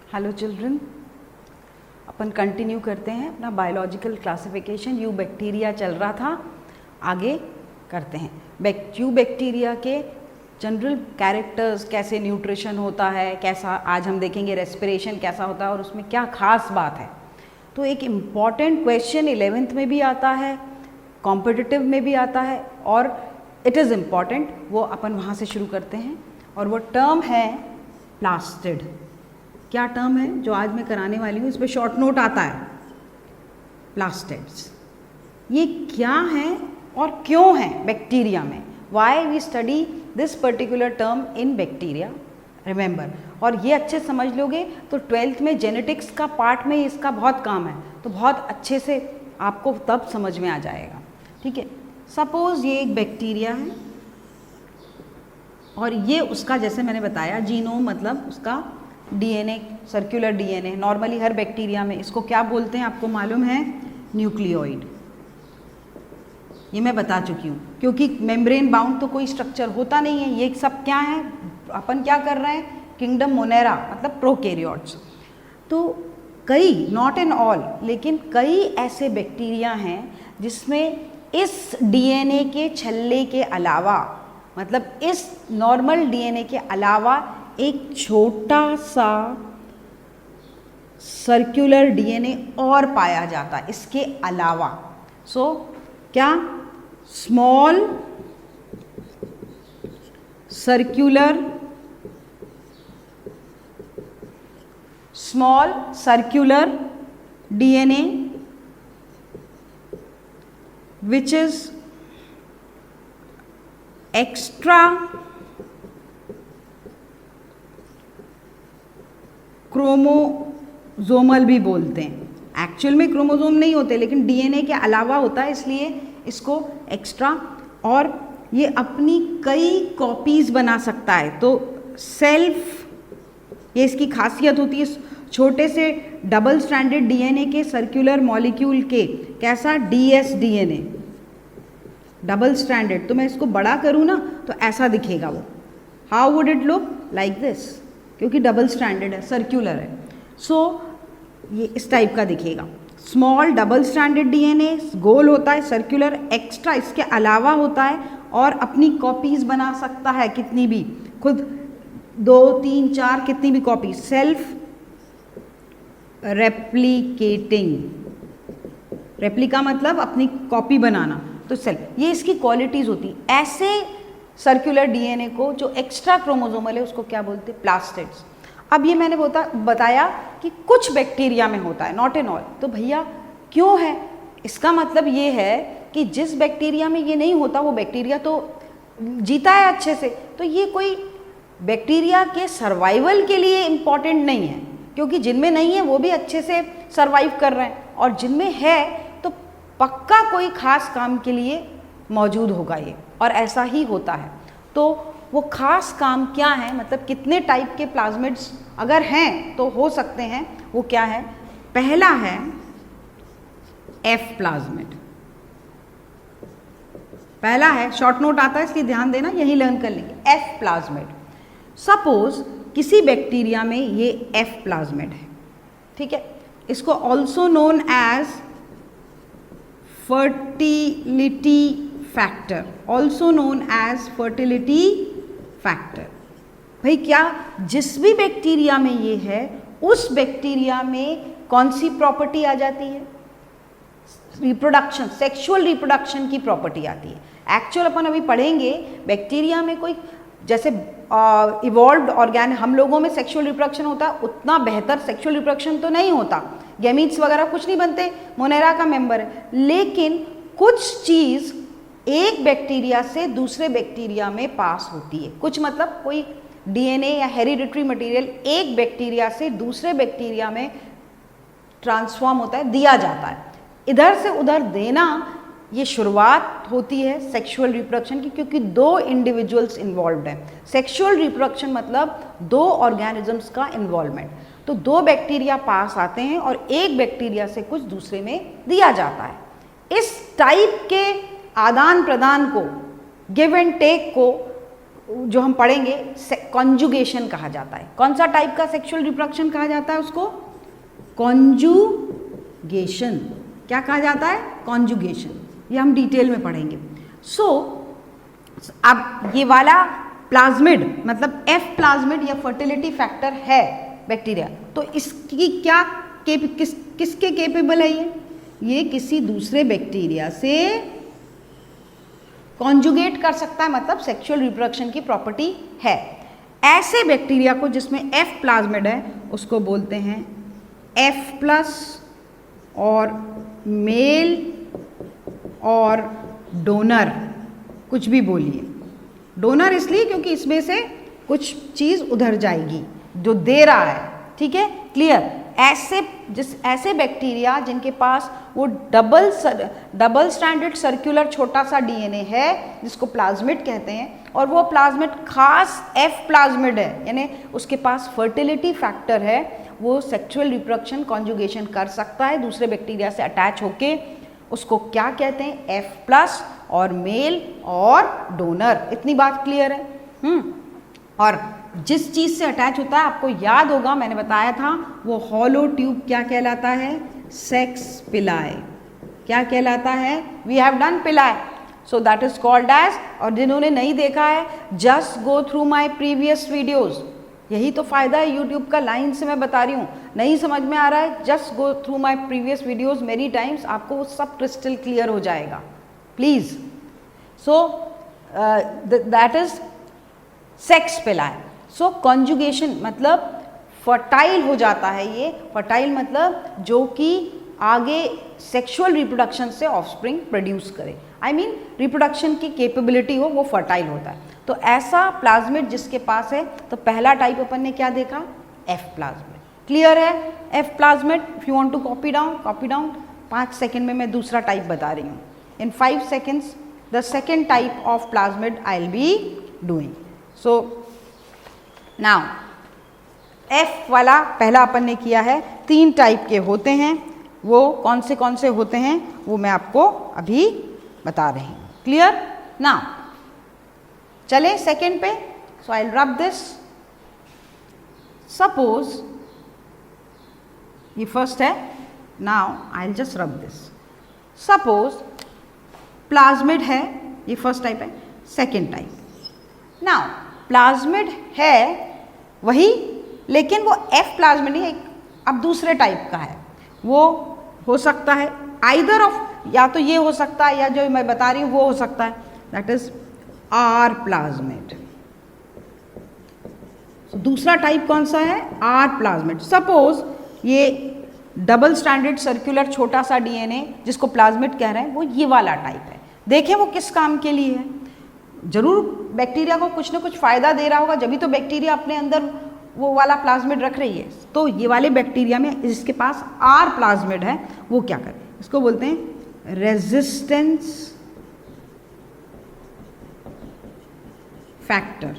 Hello children, अपन continue करते हैं अपना बायोलॉजिकल क्लासिफिकेशन। यू बैक्टीरिया चल रहा था, आगे करते हैं। यू बैक्टीरिया के जनरल कैरेक्टर्स, कैसे न्यूट्रिशन होता है, कैसा आज हम देखेंगे रेस्पिरेशन कैसा होता है और उसमें क्या खास बात है। तो एक इम्पॉर्टेंट क्वेश्चन 11th में भी आता है, कॉम्पिटिटिव में भी आता है और इट इज़ इम्पॉर्टेंट, वो अपन वहाँ से शुरू करते हैं। और वो टर्म है प्लास्टिड। क्या टर्म है जो आज मैं कराने वाली हूँ, इस पर शॉर्ट नोट आता है, प्लास्टिड्स। ये क्या है और क्यों है बैक्टीरिया में, why we study this particular term in bacteria, remember. और ये अच्छे समझ लोगे तो 12th में जेनेटिक्स का पार्ट में इसका बहुत काम है, तो बहुत अच्छे से आपको तब समझ में आ जाएगा। ठीक है, सपोज ये एक बैक्टीरिया है और ये उसका, जैसे मैंने बताया, जीनोम मतलब उसका डीएनए, सर्कुलर डीएनए। नॉर्मली हर बैक्टीरिया में इसको क्या बोलते हैं आपको मालूम है, न्यूक्लियोइड। ये मैं बता चुकी हूँ, क्योंकि मेम्ब्रेन बाउंड तो कोई स्ट्रक्चर होता नहीं है। ये सब क्या है, अपन क्या कर रहे हैं, किंगडम मोनेरा मतलब प्रोकैरियोट्स। तो कई, नॉट इन ऑल, लेकिन कई ऐसे बैक्टीरिया हैं जिसमें इस डीएनए के छल्ले के अलावा, मतलब इस नॉर्मल डीएनए के अलावा एक छोटा सा सर्कुलर डीएनए और पाया जाता है इसके अलावा। सो क्या, small circular DNA which is extra chromosomal भी बोलते हैं। एक्चुअल में क्रोमोजोम नहीं होते, लेकिन डीएनए के अलावा होता है, इसलिए इसको एक्स्ट्रा। और ये अपनी कई कॉपीज बना सकता है, तो सेल्फ, ये इसकी खासियत होती है। छोटे से डबल स्ट्रैंडेड डीएनए के सर्कुलर मॉलिक्यूल के, कैसा, डीएस डीएनए, डबल स्ट्रैंडेड। तो मैं इसको बड़ा करूँ ना तो ऐसा दिखेगा वो। How would it look, like this, क्योंकि डबल स्ट्रैंडेड है, सर्कुलर है। सो ये इस टाइप का दिखेगा। स्मॉल डबल स्ट्रैंडेड डीएनए गोल होता है, सर्कुलर, एक्स्ट्रा इसके अलावा होता है और अपनी कॉपीज बना सकता है, कितनी भी, खुद 2, 3, 4 कितनी भी कॉपी, सेल्फ रेप्लिकेटिंग। रेप्लिका मतलब अपनी कॉपी बनाना, तो सेल्फ, ये इसकी क्वालिटीज होती। ऐसे सर्कुलर डीएनए को जो एक्स्ट्रा क्रोमोसोमल है उसको क्या बोलते हैं, प्लास्टिड्स। अब ये मैंने बताया कि कुछ बैक्टीरिया में होता है, नॉट इन ऑल। तो भैया क्यों है, इसका मतलब ये है कि जिस बैक्टीरिया में ये नहीं होता वो बैक्टीरिया तो जीता है अच्छे से। तो ये कोई बैक्टीरिया के सर्वाइवल के लिए इम्पॉर्टेंट नहीं है, क्योंकि जिनमें नहीं है वो भी अच्छे से सर्वाइव कर रहे हैं, और जिनमें है तो पक्का कोई खास काम के लिए मौजूद होगा ये, और ऐसा ही होता है। तो वो खास काम क्या है, मतलब कितने टाइप के प्लाज्मिड्स अगर हैं तो हो सकते हैं, वो क्या है, पहला है एफ प्लाज्मिड। पहला है, शॉर्ट नोट आता है इसलिए ध्यान देना, यही लर्न कर लेंगे, एफ प्लाज्मिड। सपोज किसी बैक्टीरिया में ये एफ प्लाज्मिड है, ठीक है, इसको also known as fertility factor, also known as fertility factor. भाई क्या, जिस भी बैक्टीरिया में ये है उस बैक्टीरिया में कौन सी प्रॉपर्टी आ जाती है, रिप्रोडक्शन, सेक्सुअल रिप्रोडक्शन की प्रॉपर्टी आती है। एक्चुअल अपन अभी पढ़ेंगे बैक्टीरिया में कोई, जैसे इवॉल्व्ड ऑर्गेन, हम लोगों में सेक्सुअल रिप्रोडक्शन होता है, उतना बेहतर सेक्सुअल रिप्रोडक्शन तो नहीं होता, गैमीट्स वगैरह कुछ नहीं बनते, मोनेरा का मेंबर है। लेकिन कुछ चीज़ एक बैक्टीरिया से दूसरे बैक्टीरिया में पास होती है, कुछ मतलब कोई डीएनए या हेरिडिटरी मटेरियल एक बैक्टीरिया से दूसरे बैक्टीरिया में ट्रांसफॉर्म होता है, दिया जाता है। इधर से उधर देना, ये शुरुआत होती है सेक्सुअल रिप्रोडक्शन की, क्योंकि 2 इंडिविजुअल्स इन्वॉल्व्ड हैं। सेक्सुअल रिप्रोडक्शन मतलब 2 ऑर्गेनिजम्स का इन्वॉल्वमेंट। तो 2 बैक्टीरिया पास आते हैं और एक बैक्टीरिया से कुछ दूसरे में दिया जाता है। इस टाइप के आदान प्रदान को, गिव एंड टेक को जो हम पढ़ेंगे कॉन्जुगेशन कहा जाता है। कौन सा टाइप का सेक्सुअल रिप्रोडक्शन कहा जाता है उसको? कॉन्जुगेशन। क्या कहा जाता है? कॉन्जुगेशन। ये हम डिटेल में पढ़ेंगे। अब ये वाला प्लाज्मिड मतलब एफ प्लाज्मिड या फर्टिलिटी फैक्टर है बैक्टीरिया, तो इसकी क्या किसके केपेबल है? ये किसी दूसरे बैक्टीरिया से कॉन्जुगेट कर सकता है, मतलब सेक्सुअल रिप्रोडक्शन की प्रॉपर्टी है। ऐसे बैक्टीरिया को जिसमें एफ प्लाज्मिड है उसको बोलते हैं एफ प्लस और मेल और डोनर, कुछ भी बोलिए। डोनर इसलिए क्योंकि इसमें से कुछ चीज़ उधर जाएगी जो दे रहा है, ठीक है, क्लियर। ऐसे बैक्टीरिया जिनके पास वो डबल स्ट्रैंडेड सर्कुलर छोटा सा डीएनए है जिसको प्लाज्मिड कहते हैं, और वो प्लाज्मिड खास एफ प्लाज्मिड है, यानी उसके पास फर्टिलिटी फैक्टर है, वो सेक्सुअल रिप्रोडक्शन कॉन्जुगेशन कर सकता है दूसरे बैक्टीरिया से अटैच होके। उसको क्या कहते हैं? एफ प्लस और मेल और डोनर। इतनी बात क्लियर है? और जिस चीज़ से अटैच होता है आपको याद होगा, मैंने बताया था, वो हॉलो ट्यूब क्या कहलाता है? सेक्स पिलाए। क्या कहलाता है? We have done pili, so that is called as. और जिन्होंने नहीं देखा है, just go through my previous videos. यही तो फ़ायदा है यूट्यूब का, लाइन से मैं बता रही हूँ। नहीं समझ में आ रहा है, just go through my previous videos many times, आपको वो सब क्रिस्टल क्लियर हो जाएगा, please. So that is sex पिलाए। सो कॉन्जुगेशन मतलब फर्टाइल हो जाता है। ये फर्टाइल मतलब जो कि आगे सेक्सुअल रिप्रोडक्शन से ऑफस्प्रिंग प्रोड्यूस करे, आई मीन रिप्रोडक्शन की कैपेबिलिटी हो, वो फर्टाइल होता है। तो ऐसा प्लाज्मिड जिसके पास है, तो पहला टाइप अपन ने क्या देखा? F plasmid. क्लियर है? F plasmid. If you want to copy down 5 second में मैं दूसरा टाइप बता रही हूँ। In 5 seconds the second type of plasmid I will be doing. So now F वाला पहला अपन ने किया है। 3 टाइप के होते हैं, वो कौन से होते हैं वो मैं आपको अभी बता रही हूँ। क्लियर? नाउ चले सेकेंड पे। So I will rub this. Suppose ये फर्स्ट है, now I will just rub this. Suppose plasmid है, ये फर्स्ट टाइप है। सेकेंड टाइप, नाउ प्लाज्मिड है वही, लेकिन वो एफ प्लाज्मिड नहीं है, अब दूसरे टाइप का है। वो हो सकता है आइदर ऑफ, या तो ये हो सकता है या जो मैं बता रही हूँ वो हो सकता है, दैट इज आर प्लाज्मिड। दूसरा टाइप कौन सा है? R plasmid. सपोज ये डबल स्ट्रैंडेड सर्कुलर छोटा सा डीएनए जिसको प्लाज्मिड कह रहे हैं, वो ये वाला टाइप है। देखें वो किस काम के लिए है। जरूर बैक्टीरिया को कुछ ना कुछ फायदा दे रहा होगा, जब भी तो बैक्टीरिया अपने अंदर वो वाला प्लाज्मिड रख रही है। तो ये वाले बैक्टीरिया में जिसके पास आर प्लाज्मिड है, वो क्या करे? इसको बोलते हैं रेजिस्टेंस फैक्टर।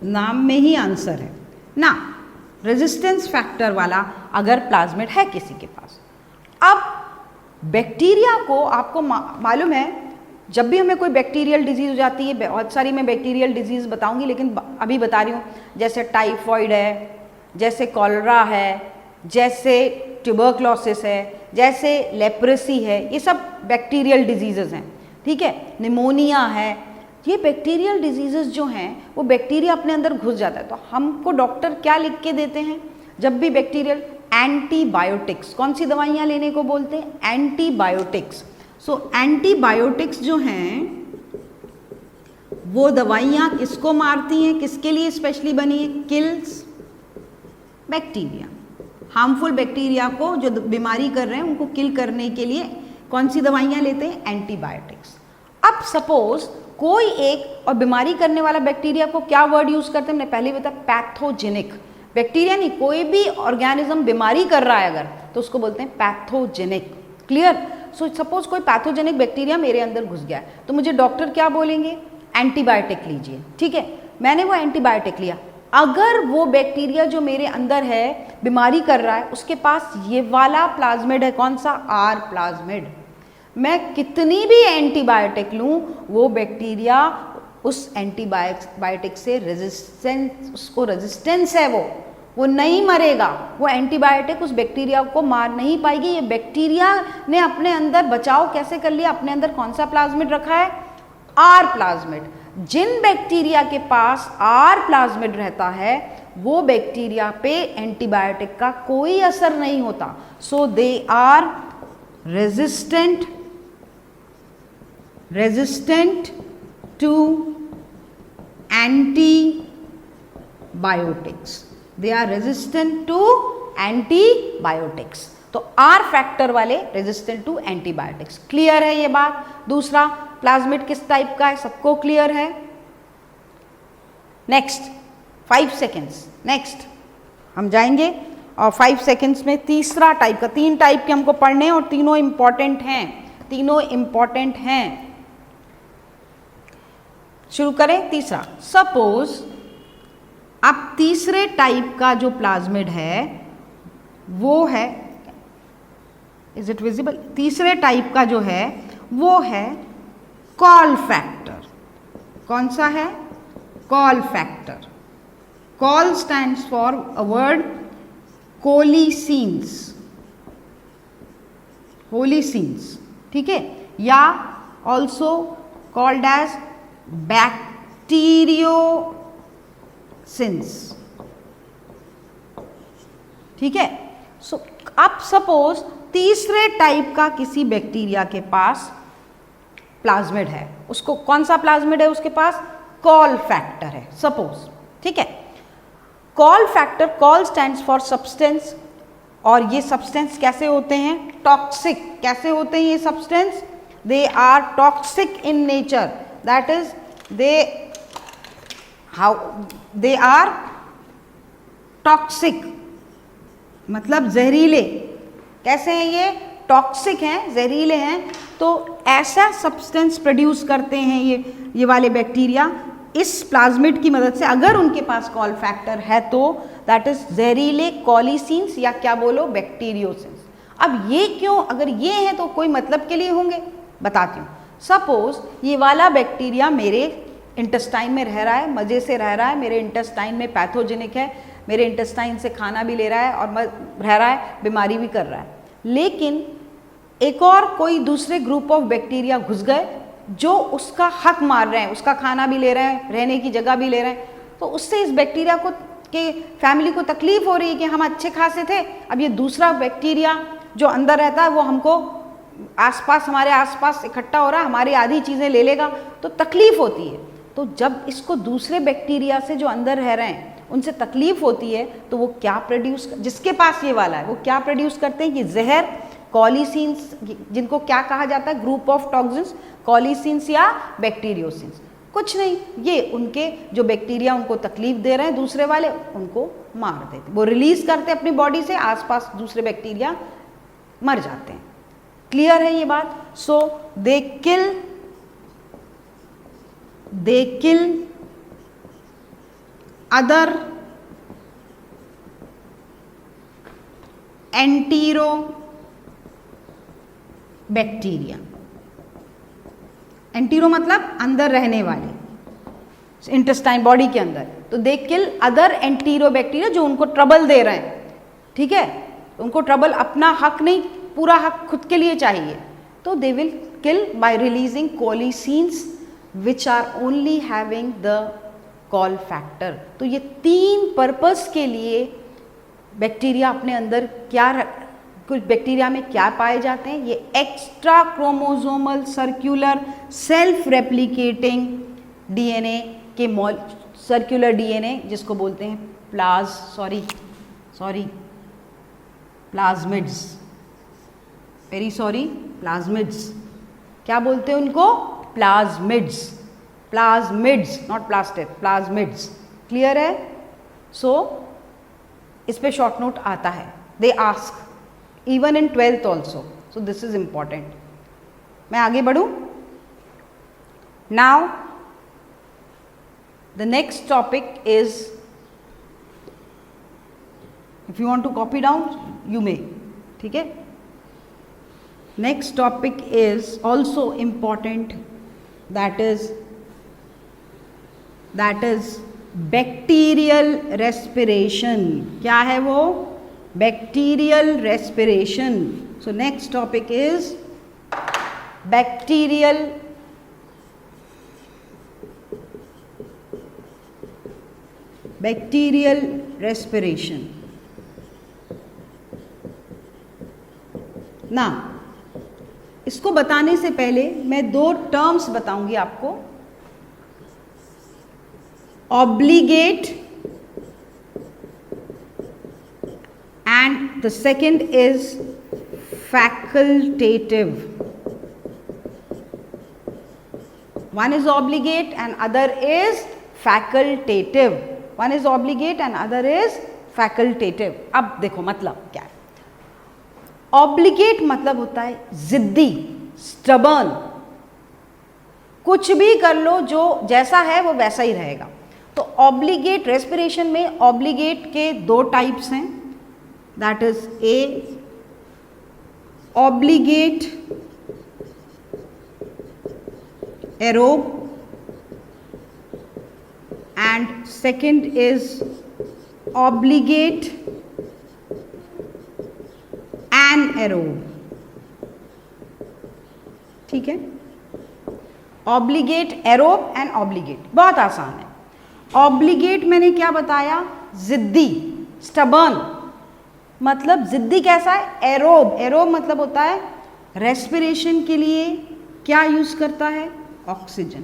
नाम में ही आंसर है ना, रेजिस्टेंस फैक्टर वाला अगर प्लाज्मिड है किसी के पास। अब बैक्टीरिया को आपको मालूम है, जब भी हमें कोई बैक्टीरियल डिजीज हो जाती है, बहुत सारी मैं बैक्टीरियल डिजीज बताऊंगी, लेकिन अभी बता रही हूँ, जैसे टाइफॉइड है, जैसे कॉलरा है, जैसे ट्यूबरक्लोसिस है, जैसे लेप्रेसी है, ये सब बैक्टीरियल डिजीजेज हैं, ठीक है। निमोनिया है, ये बैक्टीरियल डिजीजेस जो हैं वो बैक्टीरिया अपने अंदर घुस जाता है। तो हमको डॉक्टर क्या लिख के देते हैं जब भी बैक्टीरियल? एंटीबायोटिक्स। कौन सी दवाइयाँ लेने को बोलते हैं? एंटीबायोटिक्स। सो एंटीबायोटिक्स जो हैं वो दवाइयाँ किसको मारती हैं, किसके लिए स्पेशली बनी है? Kills bacteria. हार्मफुल बैक्टीरिया को जो बीमारी कर रहे हैं उनको किल करने के लिए कौन सी दवाइयाँ लेते हैं? एंटीबायोटिक्स। अब सपोज कोई एक और बीमारी करने वाला बैक्टीरिया को क्या वर्ड यूज करते हैं? मैंने पहले बताया, पैथोजेनिक। बैक्टीरिया नहीं, कोई भी ऑर्गेनिज्म बीमारी कर रहा है अगर, तो उसको बोलते हैं पैथोजेनिक। क्लियर? सो सपोज कोई पैथोजेनिक बैक्टीरिया मेरे अंदर घुस गया है, तो मुझे डॉक्टर क्या बोलेंगे? एंटीबायोटिक लीजिए, ठीक है। मैंने वो एंटीबायोटिक लिया, अगर वो बैक्टीरिया जो मेरे अंदर है बीमारी कर रहा है उसके पास ये वाला प्लाज्मिड है, कौन सा? R plasmid. मैं कितनी भी एंटीबायोटिक लूँ वो बैक्टीरिया उस एंटीबायोटिक से रेजिस्टेंस, उसको रेजिस्टेंस है, वो नहीं मरेगा, वो एंटीबायोटिक उस बैक्टीरिया को मार नहीं पाएगी। ये बैक्टीरिया ने अपने अंदर बचाव कैसे कर लिया, अपने अंदर कौन सा प्लाज्मिड रखा है, आर प्लाज्मिड। जिन बैक्टीरिया के पास आर प्लाज्मिड रहता है वो बैक्टीरिया पे एंटीबायोटिक का कोई असर नहीं होता। So they are resistant to antibiotics, they are resistant to antibiotics. तो आर फैक्टर वाले रेजिस्टेंट टू एंटीबायोटिक्स। क्लियर है ये बात। दूसरा, प्लाज्मिड किस टाइप का है, सबको क्लियर है। नेक्स्ट 5 सेकेंड्स, नेक्स्ट हम जाएंगे और 5 सेकेंड्स में तीसरा टाइप का, 3 टाइप के हमको पढ़ने हैं और तीनों इंपॉर्टेंट हैं, शुरू करें। तीसरा, सपोज अब तीसरे टाइप का जो प्लाज्मिड है वो है, इज इट विजिबल, तीसरे टाइप का जो है वो है कॉल फैक्टर। कौन सा है, col factor. Col stands for a word colicins, colicins, ठीक है, या ऑल्सो कॉल्ड एज बैक्टीरियोसिन्स, ठीक है। सो अब सपोज तीसरे टाइप का किसी बैक्टीरिया के पास प्लाज्मिड है, उसको कौन सा प्लाज्मिड है उसके पास, कॉल फैक्टर है सपोज, ठीक है। Col factor, col stands for substance, और ये सब्सटेंस कैसे होते हैं, टॉक्सिक। कैसे होते हैं ये substance, they are toxic in nature, that is they are toxic, मतलब जहरीले। कैसे हैं ये, टॉक्सिक हैं, जहरीले हैं। तो ऐसा सब्सटेंस प्रोड्यूस करते हैं ये वाले बैक्टीरिया इस प्लाज्मिड की मदद से, अगर उनके पास कॉल फैक्टर है तो, दैट इज जहरीले कॉलिसीन्स, या क्या बोलो, बैक्टीरियोसिन्स। अब ये क्यों, अगर ये हैं तो कोई मतलब के लिए होंगे, बताती हूँ। सपोज ये वाला बैक्टीरिया मेरे इंटेस्टाइन में रह रहा है, मज़े से रह रहा है, मेरे इंटेस्टाइन में पैथोजेनिक है, मेरे इंटेस्टाइन से खाना भी ले रहा है और रह रहा है, बीमारी भी कर रहा है। लेकिन एक और कोई दूसरे ग्रुप ऑफ बैक्टीरिया घुस गए जो उसका हक मार रहे हैं, उसका खाना भी ले रहे हैं, रहने की जगह भी ले रहे हैं। तो उससे इस बैक्टीरिया को के फैमिली को तकलीफ हो रही है कि हम अच्छे खासे थे, अब ये दूसरा बैक्टीरिया जो अंदर रहता है वो हमको आसपास, हमारे आसपास इकट्ठा हो रहा है, हमारी आधी चीज़ें ले लेगा, तो तकलीफ होती है। तो जब इसको दूसरे बैक्टीरिया से जो अंदर रह रहे हैं उनसे तकलीफ होती है तो वो क्या प्रोड्यूस, जिसके पास ये वाला है वो क्या प्रोड्यूस करते हैं, ये जहर, कॉलिसीन्स, जिनको क्या कहा जाता है, ग्रुप ऑफ टॉक्सिन्स, कॉलिसीन्स या बैक्टीरियोसिन्स। कुछ नहीं, ये उनके जो बैक्टीरिया उनको तकलीफ दे रहे हैं दूसरे वाले, उनको मार देते, वो रिलीज करते अपनी बॉडी से, आसपास दूसरे बैक्टीरिया मर जाते हैं। क्लियर है ये बात। So they kill other enterobacteria. Entero मतलब अंदर रहने वाले, इंटेस्टाइन, बॉडी के अंदर। तो they kill other enterobacteria जो उनको ट्रबल दे रहे हैं, ठीक है, उनको ट्रबल, अपना हक नहीं, पूरा हक खुद के लिए चाहिए, तो they will kill by releasing colicins which are only having the col factor. तो ये 3 पर्पस के लिए बैक्टीरिया अपने अंदर क्या, कुछ बैक्टीरिया में क्या पाए जाते हैं, ये extra chromosomal circular self replicating DNA के सर्कुलर डीएनए जिसको बोलते हैं प्लाज्मिड्स, प्लाज्मिड्स, क्या बोलते हैं उनको, plasmids, not plastic, plasmids. Clear है। सो इस पे शॉर्ट नोट आता है, they ask even in 12th also, so this is important. मैं आगे बढ़ूं। Now the next topic is, if you want to copy down you may, ठीक है। Next topic is also important, that is that is bacterial respiration. क्या है वो? Bacterial respiration. So next topic is bacterial respiration. ना, इसको बताने से पहले मैं दो टर्म्स बताऊंगी आपको। Obligate and the second is facultative. One is obligate and other is facultative. One is obligate and other is facultative. अब देखो मतलब क्या है। ऑब्लिगेट मतलब होता है जिद्दी, स्टबर्न, कुछ भी कर लो, जो जैसा है वो वैसा ही रहेगा। तो ऑब्लिगेट रेस्पिरेशन में ऑब्लिगेट के दो टाइप्स हैं, that is a obligate aerobe and second is obligate anaerobe। ठीक है, ऑब्लिगेट, एरोब एंड ऑब्लिगेट बहुत आसान है। ऑब्लिगेट मैंने क्या बताया? जिद्दी, स्टबर्न, मतलब जिद्दी कैसा है? एरोब, एरोब मतलब होता है रेस्पिरेशन के लिए क्या यूज करता है? ऑक्सीजन।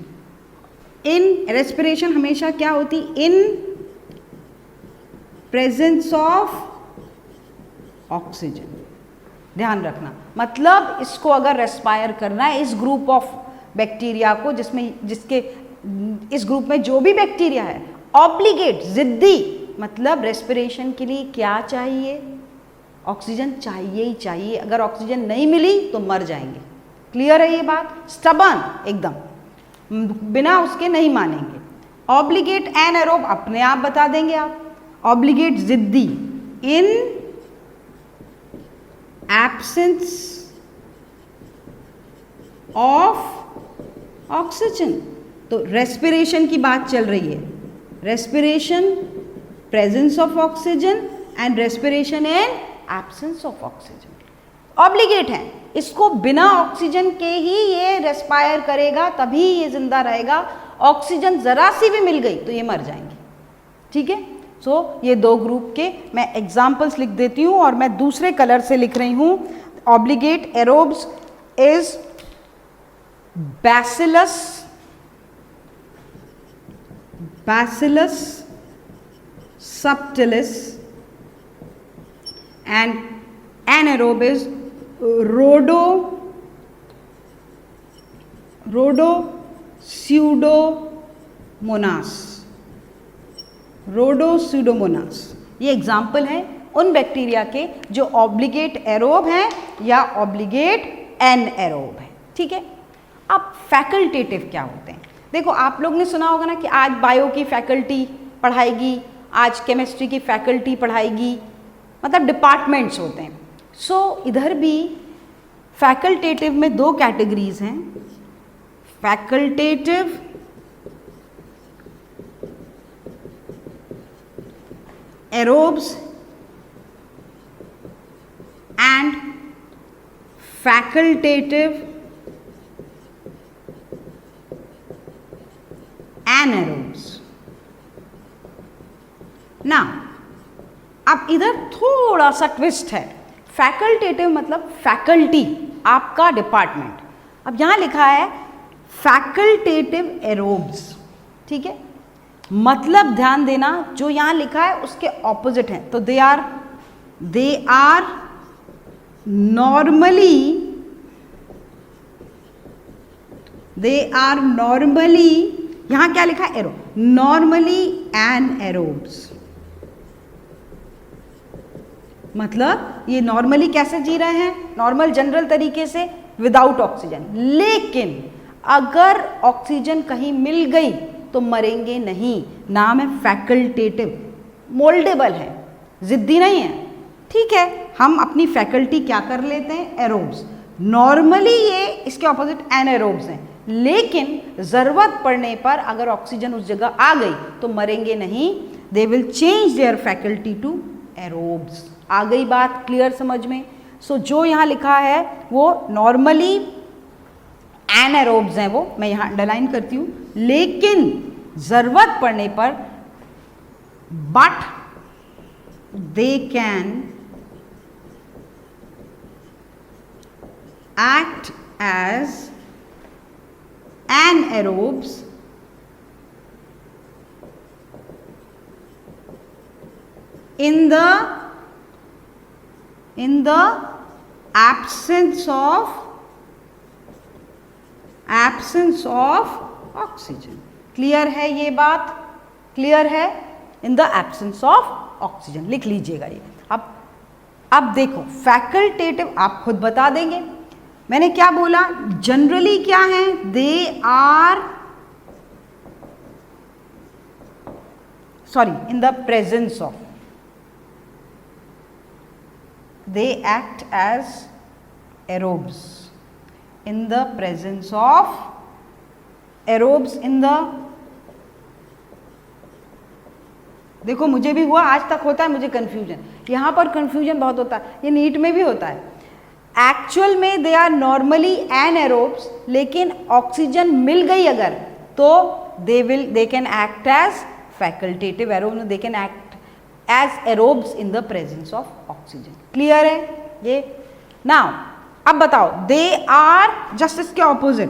इन रेस्पिरेशन हमेशा क्या होती? In presence of oxygen. ध्यान रखना, मतलब इसको अगर रेस्पायर करना है, इस ग्रुप ऑफ बैक्टीरिया को, जिसके इस ग्रुप में जो भी बैक्टीरिया है, ऑब्लिगेट, जिद्दी, मतलब रेस्पिरेशन के लिए क्या चाहिए? ऑक्सीजन चाहिए ही चाहिए। अगर ऑक्सीजन नहीं मिली तो मर जाएंगे। क्लियर है ये बात? स्टबर्न, एकदम बिना उसके नहीं मानेंगे। ऑब्लिगेट एनाएरोब अपने आप बता देंगे आप। ऑब्लिगेट जिद्दी, इन एब्सेंस ऑफ ऑक्सीजन। तो रेस्पिरेशन की बात चल रही है, respiration, presence of oxygen and respiration in absence of oxygen. Obligate है, इसको बिना ऑक्सीजन के ही ये रेस्पायर करेगा, तभी ये जिंदा रहेगा। ऑक्सीजन जरा सी भी मिल गई तो ये मर जाएंगे। ठीक है, सो ये दो ग्रुप के मैं एग्जाम्पल्स लिख देती हूँ और मैं दूसरे कलर से लिख रही हूँ। Obligate aerobes is Bacillus subtilis and anaerobe is Rhodopseudomonas। ये एग्जाम्पल है उन बैक्टीरिया के जो ऑब्लिगेट एरोब हैं या ऑब्लिगेट एनएरोब है। ठीक है, अब फैकल्टेटिव क्या होते हैं? देखो, आप लोग ने सुना होगा ना कि आज बायो की फैकल्टी पढ़ाएगी, आज केमिस्ट्री की फैकल्टी पढ़ाएगी, मतलब डिपार्टमेंट्स होते हैं। सो इधर भी फैकल्टेटिव में दो कैटेगरीज हैं, facultative aerobes and facultative anaerobes। ना, अब इधर थोड़ा सा ट्विस्ट है। फैकल्टेटिव मतलब फैकल्टी, आपका डिपार्टमेंट। अब यहां लिखा है फैकल्टेटिव एरोब्स। ठीक है, मतलब ध्यान देना, जो यहां लिखा है उसके ऑपोजिट है। तो दे आर नॉर्मली यहां क्या लिखा है? Aero, normally anaerobes. मतलब ये नॉर्मली कैसे जी रहे हैं? नॉर्मल जनरल तरीके से, विदाउट ऑक्सीजन। लेकिन अगर ऑक्सीजन कहीं मिल गई तो मरेंगे नहीं। नाम है फैकल्टेटिव, मोल्डेबल है, जिद्दी नहीं है। ठीक है, हम अपनी फैकल्टी क्या कर लेते हैं? एरोब्स। नॉर्मली ये इसके ऑपोजिट एनएरोब्स हैं, लेकिन ज़रूरत पड़ने पर अगर ऑक्सीजन उस जगह आ गई तो मरेंगे नहीं, they will change their faculty to aerobes. आ गई बात क्लियर समझ में? सो जो यहाँ लिखा है वो नॉर्मली एनाएरोब्स हैं, वो मैं यहाँ अंडरलाइन करती हूँ, लेकिन ज़रूरत पड़ने पर but they can act as anaerobes in the absence of oxygen। Clear है ये बात? क्लियर है? In the absence of oxygen लिख लीजिएगा ये। अब देखो फैकल्टेटिव आप खुद बता देंगे। मैंने क्या बोला? जनरली क्या है? They are in the presence of, they act as aerobes in the presence of aerobes in the, देखो मुझे भी हुआ, आज तक होता है मुझे कंफ्यूजन, यहां पर कंफ्यूजन बहुत होता है, ये नीट में भी होता है। एक्चुअल में दे आर नॉर्मली एनाएरोब्स, लेकिन ऑक्सीजन मिल गई अगर तो they can act as facultative aerobes, they can act as aerobes in the presence of oxygen. Clear है ये? नाउ अब बताओ, दे आर जस्ट इसके ऑपोजिट,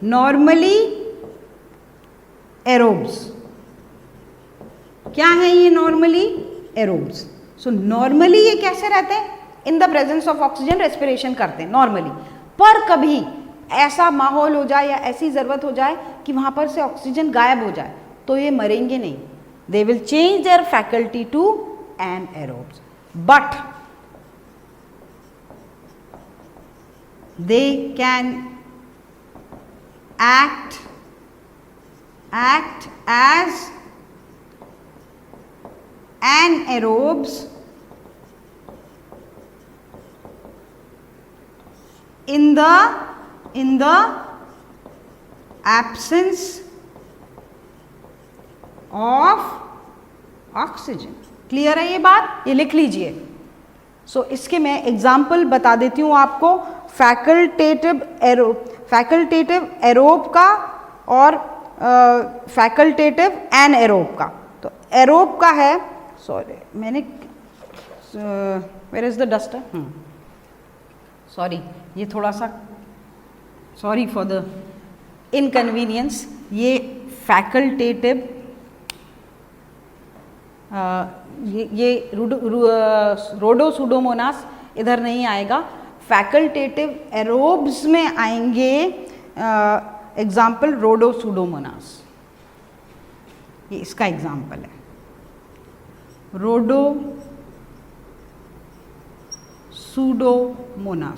नॉर्मली एरोब्स। क्या है ये नॉर्मली एरोब्स? सो नॉर्मली ये कैसे रहते हैं? इन the presence of oxygen respiration करते हैं नॉर्मली, पर कभी ऐसा माहौल हो जाए या ऐसी ज़रूरत हो जाए कि वहाँ पर से ऑक्सीजन गायब हो जाए तो ये मरेंगे नहीं, they will change their faculty to anaerobes, but they can act as anaerobes in the absence of oxygen। Clear है ये बात? ये लिख लीजिए। सो इसके मैं एग्जाम्पल बता देती हूँ आपको, फैकल्टेटिव एरोब का और फैकल्टेटिव एनाएरोब का। तो एरोब का है, सॉरी मैंने where is the duster, sorry ये थोड़ा सा, सॉरी फॉर द इनकन्वीनियंस, ये फैकल्टेटिव ये रोडोसुडोमोनास इधर नहीं आएगा, फैकल्टेटिव एरोब्स में आएंगे एग्जाम्पल रोडोसुडोमोनास, ये इसका एग्जाम्पल है, रोडोसुडोमोनास,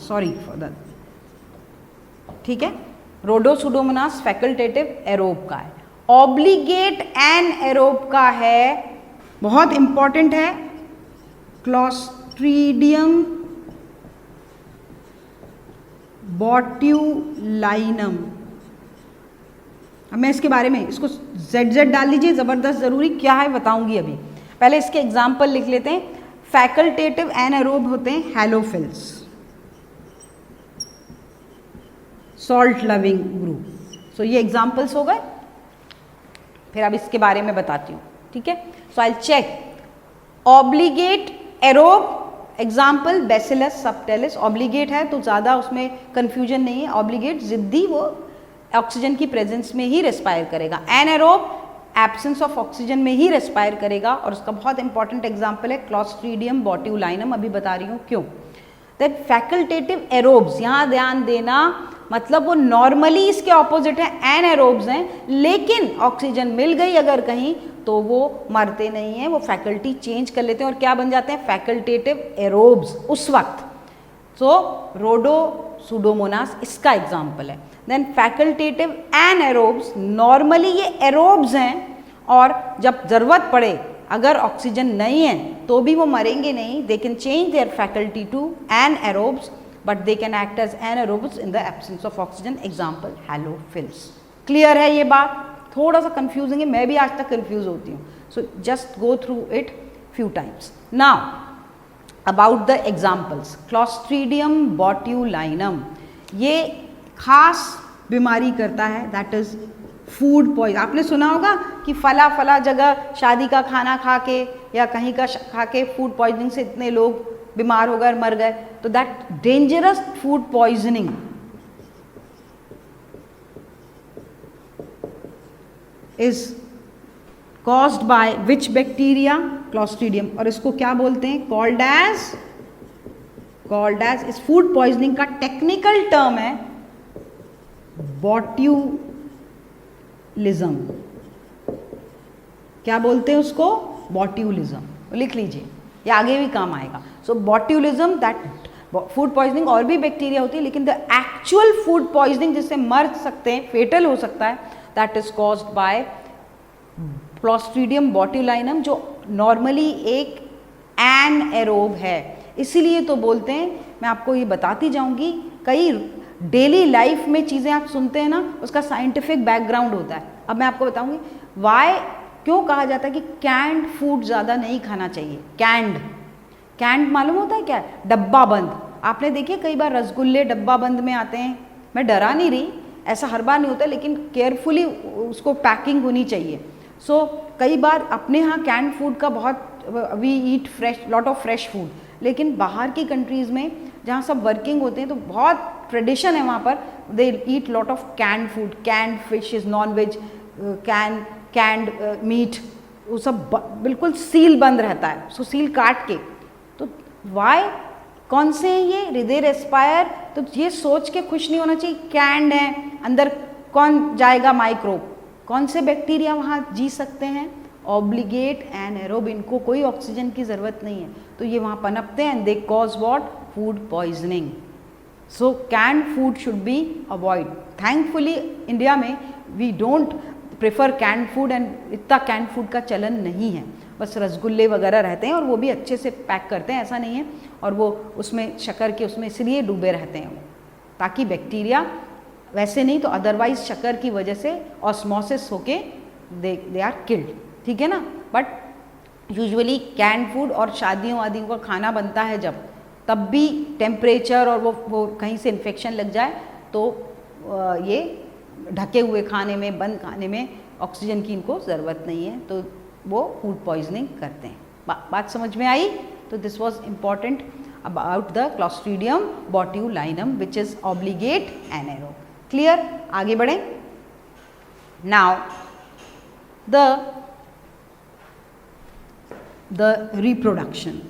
सॉरी फॉर दैट, ठीक है। रोडोसुडोमोनास फैकल्टेटिव एरोब का है। ऑब्लिगेट एनाएरोब का है, बहुत इंपॉर्टेंट है, क्लोस्ट्रीडियम बोट्यूलाइनम। अब मैं इसके बारे में, इसको ZZ डाल लीजिए, ज़बरदस्त ज़रूरी क्या है बताऊंगी अभी, पहले इसके एग्जाम्पल लिख लेते हैं। फैकल्टेटिव एनाएरोब होते हैं हैलोफिल्स, सॉल्ट लविंग ग्रुप। सो ये एग्जाम्पल्स हो गए, फिर अब इसके बारे में बताती हूँ, ठीक है। So I check obligate aerobe, example bacillus subtilis, obligate है तो ज़्यादा उसमें कन्फ्यूजन नहीं है, ऑब्लिगेट जिद्दी, वो ऑक्सीजन की प्रेजेंस में ही रेस्पायर करेगा। एनाएरोब एब्सेंस ऑफ ऑक्सीजन में ही रेस्पायर करेगा, और उसका बहुत इंपॉर्टेंट एग्जाम्पल है क्लोस्ट्रीडियम बोट्यूलाइनम, अभी बता रही हूँ क्यों। दैट फैकल्टेटिव एरोब्स, यहाँ ध्यान देना, मतलब वो नॉर्मली इसके ऑपोजिट है, एनाएरोब्स हैं, लेकिन ऑक्सीजन मिल गई अगर कहीं तो वो मरते नहीं हैं, वो फैकल्टी चेंज कर लेते हैं और क्या बन जाते हैं, फैकल्टेटिव एरोब्स उस वक्त। सो रोडोसुडोमोनास इसका एग्जाम्पल है। देन फैकल्टेटिव एनाएरोब्स, नॉर्मली ये एरोब्स हैं और जब ज़रूरत पड़े अगर ऑक्सीजन नहीं है तो भी वो मरेंगे नहीं, they can change their faculty to anaerobes, but they can act as anaerobes in the absence of oxygen. Example, halophils. Clear है ये बात? थोड़ा सा कंफ्यूजिंग है, मैं भी आज तक कंफ्यूज होती हूँ, so just go through it few times. Now about the examples, Clostridium botulinum, ये खास बीमारी करता है, दैट इज फूड पॉइजन. आपने सुना होगा कि फला फला जगह शादी का खाना खा के या कहीं का खा के फूड पॉइजनिंग से इतने लोग बीमार हो गए, मर गए. तो that dangerous food poisoning is caused by which bacteria? Clostridium. और इसको क्या बोलते हैं? called as इस फूड पॉइजनिंग का टेक्निकल टर्म है बोट्यूलिज्म. क्या बोलते हैं उसको? बोट्यूलिज्म. लिख लीजिए, ये आगे भी काम आएगा. सो बोट्यूलिज्म, दैट फूड पॉइजनिंग और भी बैक्टीरिया होती है, लेकिन द एक्चुअल फूड पॉइजनिंग जिससे मर सकते हैं, फेटल हो सकता है, that is caused by clostridium botulinum, जो नॉर्मली एक एनएरोब है. इसीलिए तो बोलते हैं, मैं आपको ये बताती जाऊंगी, कई डेली लाइफ में चीज़ें आप सुनते हैं ना, उसका साइंटिफिक बैकग्राउंड होता है. अब मैं आपको बताऊंगी वाई, क्यों कहा जाता है कि कैंड फूड ज़्यादा नहीं खाना चाहिए. कैंड मालूम होता है क्या? डब्बा बंद. आपने देखिए कई बार रसगुल्ले डब्बा बंद में आते हैं. मैं डरा नहीं रही, ऐसा हर बार नहीं होता, लेकिन केयरफुली उसको पैकिंग होनी चाहिए. सो कई बार अपने यहाँ कैंड फूड का बहुत, we eat fresh, lot of fresh food, लेकिन बाहर की कंट्रीज़ में जहाँ सब वर्किंग होते हैं तो बहुत ट्रेडिशन है वहाँ पर, they eat lot of canned food, canned fishes, non veg, canned meat, वो सब बिल्कुल सील बंद रहता है. सो सील काट के, तो वाई, कौन से हैं ये? हृदय रेस्पायर. तो ये सोच के खुश नहीं होना चाहिए कैंड है, अंदर कौन जाएगा माइक्रोब, कौन से बैक्टीरिया वहाँ जी सकते हैं? ऑब्लिगेट एनाएरोब, इनको कोई ऑक्सीजन की ज़रूरत नहीं है, तो ये वहाँ पनपते हैं, they cause what? Food poisoning. So canned food should be avoid. Thankfully India में we don't prefer canned food, and इतना कैंड फूड का चलन नहीं है. बस रसगुल्ले वगैरह रहते हैं, और वो भी अच्छे से पैक करते हैं, ऐसा नहीं है, और वो उसमें शक्कर के उसमें इसलिए डूबे रहते हैं वो, ताकि बैक्टीरिया, वैसे नहीं तो अदरवाइज शक्कर की वजह से ऑस्मोसिस होके दे आर किल्ड. ठीक है ना. बट यूजुअली कैंड फूड और शादियों आदियों का खाना बनता है जब, तब भी टेम्परेचर और वो कहीं से इन्फेक्शन लग जाए तो ये ढके हुए खाने में, बंद खाने में ऑक्सीजन की इनको ज़रूरत नहीं है, तो वो फूड पॉइजनिंग करते हैं. बात समझ में आई? तो this was important about the Clostridium botulinum which is obligate anaerobe. Clear? आगे बढ़ें. Now the reproduction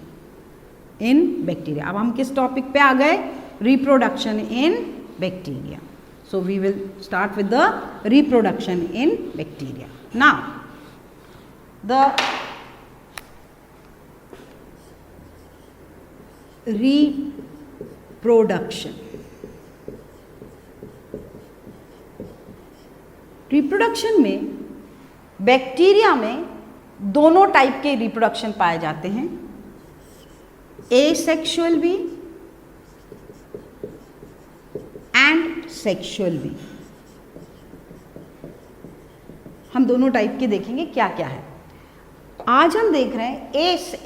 in bacteria. अब हम किस टॉपिक पे आ गए? Reproduction in bacteria. So we will start with the reproduction in bacteria. Now the reproduction में bacteria में दोनों टाइप के रिप्रोडक्शन पाए जाते हैं, एसेक्सुअल भी एंड सेक्सुअल भी. हम दोनों टाइप के देखेंगे क्या क्या है. आज हम देख रहे हैं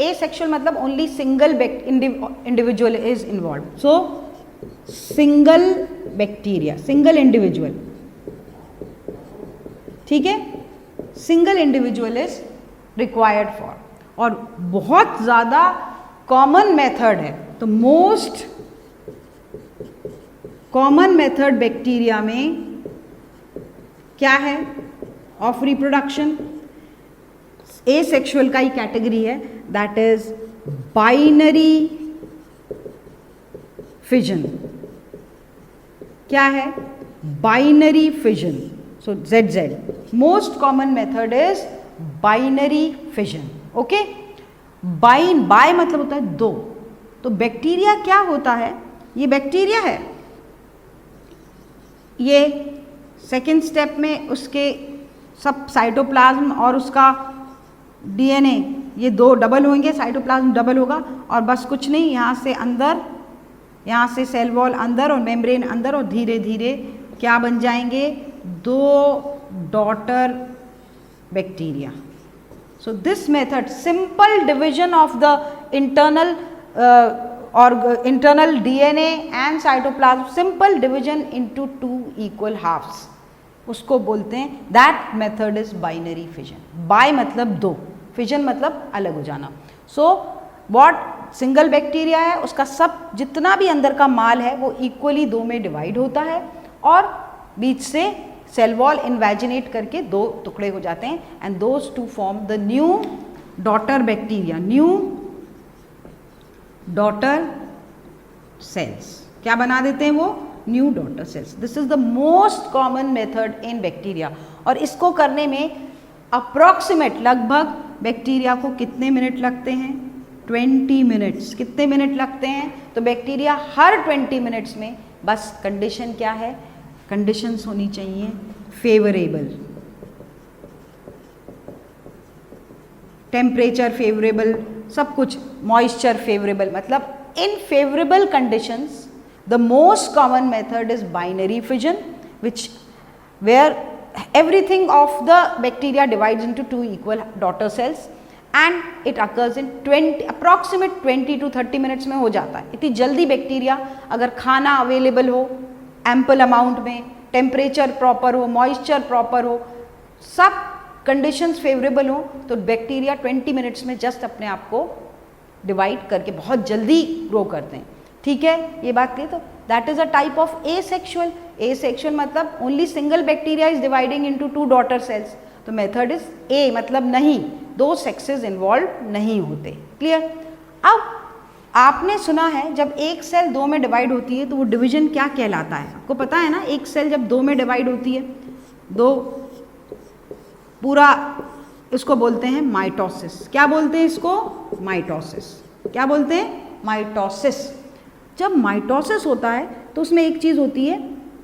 एसेक्सुअल मतलब only single individual is involve. So single bacteria, single individual. ठीक है, single individual is required for, और बहुत ज़्यादा कॉमन मेथड है. तो मोस्ट कॉमन मेथड बैक्टीरिया में क्या है ऑफ रिप्रोडक्शन? एसेक्सुअल का ही कैटेगरी है, दैट इज बाइनरी फिजन. क्या है? Binary fission. So ZZ, most common method is binary fission. Okay, bi मतलब होता है दो. तो बैक्टीरिया क्या होता है? ये बैक्टीरिया है, ये सेकेंड स्टेप में उसके सब साइटोप्लाज्म और उसका DNA, ये दो डबल होंगे, साइटोप्लाज्म डबल होगा, और बस कुछ नहीं, यहाँ से अंदर यहाँ से सेल वॉल अंदर और मेम्ब्रेन अंदर, और धीरे धीरे क्या बन जाएंगे, 2 daughter bacteria. So this method, simple division of the internal internal DNA and cytoplasm, simple division into 2 equal halves, उसको बोलते हैं, that method is binary fission. Bi मतलब 2, fission मतलब अलग हो जाना. So what सिंगल बैक्टीरिया है उसका सब जितना भी अंदर का माल है वो इक्वली 2 में डिवाइड होता है और बीच से सेल वॉल इन्वेजिनेट करके 2 टुकड़े हो जाते हैं, and those two form the new daughter bacteria, new daughter cells. क्या बना देते हैं वो, new daughter cells. This is the most common method in bacteria, और इसको करने में अप्रॉक्सीमेट लगभग बैक्टीरिया को कितने मिनट लगते हैं, 20 मिनट्स. कितने मिनट लगते हैं, तो बैक्टीरिया हर 20 मिनट्स में, बस कंडीशन क्या है, कंडीशंस होनी चाहिए फेवरेबल, टेम्परेचर फेवरेबल, सब कुछ, मॉइस्चर फेवरेबल, मतलब in favourable conditions the most common method is binary fission, which where everything of the bacteria divides into 2 equal daughter cells and it occurs in approximate 20 to 30 minutes में हो जाता है. इतनी जल्दी bacteria, अगर खाना available हो एम्पल अमाउंट में, टेम्परेचर प्रॉपर हो, मॉइस्चर प्रॉपर हो, सब कंडीशंस फेवरेबल हो, तो बैक्टीरिया 20 मिनट्स में जस्ट अपने आप को डिवाइड करके बहुत जल्दी ग्रो करते हैं. ठीक है, ये बात कही. तो that is a type of asexual. Asexual मतलब only single bacteria is dividing into 2 daughter cells. तो मेथड इज ए, मतलब नहीं, 2 सेक्सेस इन्वॉल्व नहीं होते. क्लियर. अब आपने सुना है जब एक सेल 2 में डिवाइड होती है तो वो डिवीजन क्या कहलाता है, आपको पता है ना. एक सेल जब 2 में डिवाइड होती है, 2 पूरा, इसको बोलते हैं माइटोसिस. क्या बोलते हैं इसको, माइटोसिस. क्या बोलते हैं, माइटोसिस. जब माइटोसिस होता है तो उसमें एक चीज़ होती है,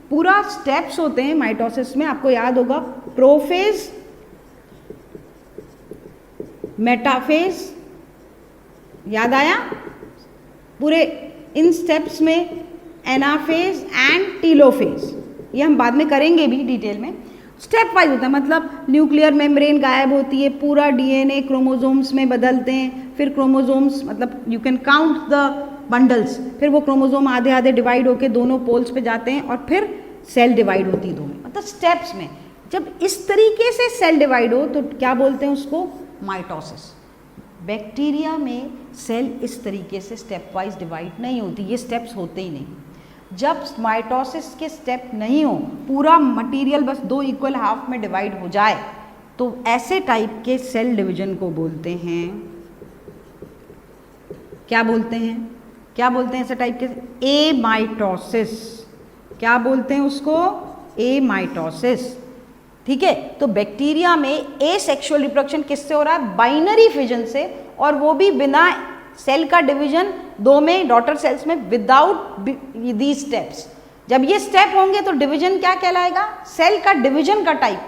पूरा स्टेप्स होते हैं माइटोसिस में, आपको याद होगा, प्रोफेज, मेटाफेज, याद आया, पूरे इन स्टेप्स में एनाफेज एंड टीलोफेज, ये हम बाद में करेंगे भी डिटेल में. स्टेप वाइज होता है, मतलब न्यूक्लियर मेम्ब्रेन गायब होती है, पूरा डीएनए क्रोमोसोम्स में बदलते हैं, फिर क्रोमोसोम्स, मतलब you can count the bundles, फिर वो क्रोमोसोम आधे आधे डिवाइड होके दोनों पोल्स पे जाते हैं और फिर सेल डिवाइड होती है 2 में, मतलब स्टेप्स में. जब इस तरीके से सेल डिवाइड हो तो क्या बोलते हैं उसको, माइटोसिस. बैक्टीरिया में सेल इस तरीके से स्टेप वाइज डिवाइड नहीं होती, ये स्टेप्स होते ही नहीं. जब माइटोसिस के स्टेप नहीं हो, पूरा मटेरियल बस 2 इक्वल हाफ में डिवाइड हो जाए, तो ऐसे टाइप के सेल डिवीजन को बोलते हैं, क्या बोलते हैं, क्या बोलते हैं ऐसे टाइप के, एमाइटोसिस. क्या बोलते हैं उसको, एमाइटोसिस. ठीक है. तो बैक्टीरिया में एसेक्सुअल रिप्रोडक्शन किससे हो रहा है, बाइनरी फिजन से, और वो भी बिना सेल का डिवीजन 2 में डॉटर सेल्स में, विदाउट दीज स्टेप्स. जब ये स्टेप होंगे तो डिवीजन क्या कहलाएगा, सेल का डिवीजन का टाइप,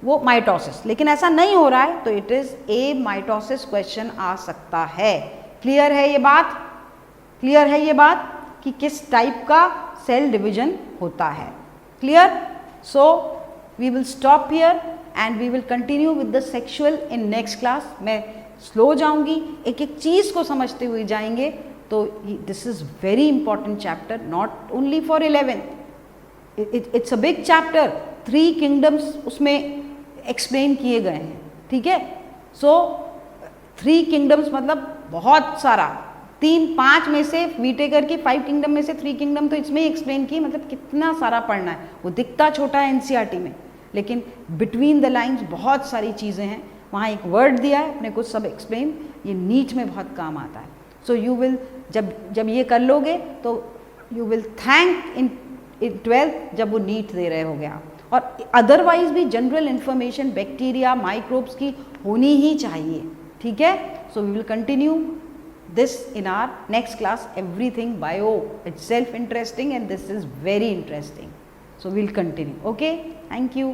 वो माइटोसिस. लेकिन ऐसा नहीं हो रहा है तो इट इज एमाइटोसिस क्वेश्चन आ सकता है. क्लियर है ये बात, क्लियर है ये बात कि किस टाइप का सेल डिवीजन होता है. Clear. So we will stop here and we will continue with the sexual in next class. मैं स्लो जाऊंगी, एक एक चीज़ को समझते हुए जाएंगे. तो this is very important chapter, not only for 11th. It's a big chapter. 3 kingdoms उसमें एक्सप्लेन किए गए हैं. ठीक है. सो 3 किंगडम्स मतलब बहुत सारा, 3-5 में से वीटेकर की 5 किंगडम में से 3 किंगडम तो इसमें ही एक्सप्लेन किए, मतलब कितना सारा पढ़ना है. वो दिखता छोटा है एनसीईआरटी में, लेकिन बिटवीन द लाइंस बहुत सारी चीज़ें हैं. वहाँ एक वर्ड दिया है, अपने को सब एक्सप्लेन, ये नीट में बहुत काम आता है. सो यू विल, जब ये कर लोगे तो you will thank in 12th जब वो नीट दे रहे होगे आप. और अदरवाइज भी जनरल इन्फॉर्मेशन बैक्टीरिया माइक्रोब्स की होनी ही चाहिए. ठीक है. So we will continue this in our next class. Everything bio itself interesting and this is very interesting, so we'll continue. Okay, thank you.